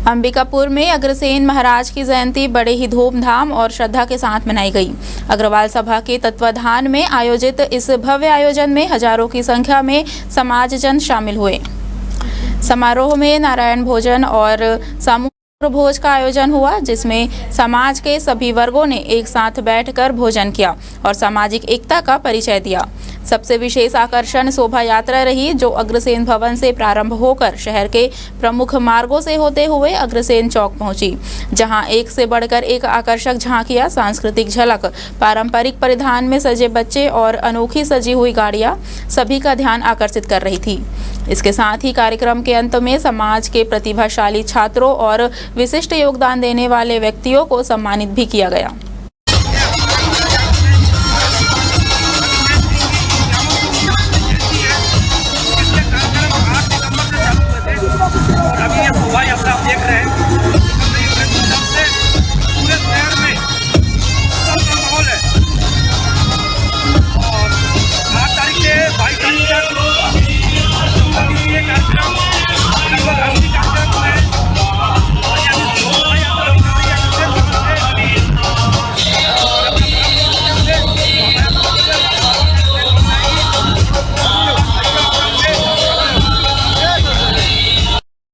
अंबिकापुर में अग्रसेन महाराज की जयंती बड़े ही धूमधाम और श्रद्धा के साथ मनाई गई। अग्रवाल सभा के तत्वाधान में आयोजित इस भव्य आयोजन में हजारों की संख्या में समाजजन शामिल हुए। समारोह में नारायण भोजन और सामूहिक भोज का आयोजन हुआ, जिसमें समाज के सभी वर्गों ने एक साथ बैठकर भोजन किया और सामाजिक एकता का परिचय दिया। सबसे विशेष आकर्षण शोभा यात्रा रही, जो अग्रसेन भवन से प्रारंभ होकर शहर के प्रमुख मार्गों से होते हुए अग्रसेन चौक पहुंची, जहां एक से बढ़कर एक आकर्षक झांकियां, सांस्कृतिक झलक, पारंपरिक परिधान में सजे बच्चे और अनोखी सजी हुई गाड़ियां सभी का ध्यान आकर्षित कर रही थी। इसके साथ ही कार्यक्रम के अंत में समाज के प्रतिभाशाली छात्रों और विशिष्ट योगदान देने वाले व्यक्तियों को सम्मानित भी किया गया।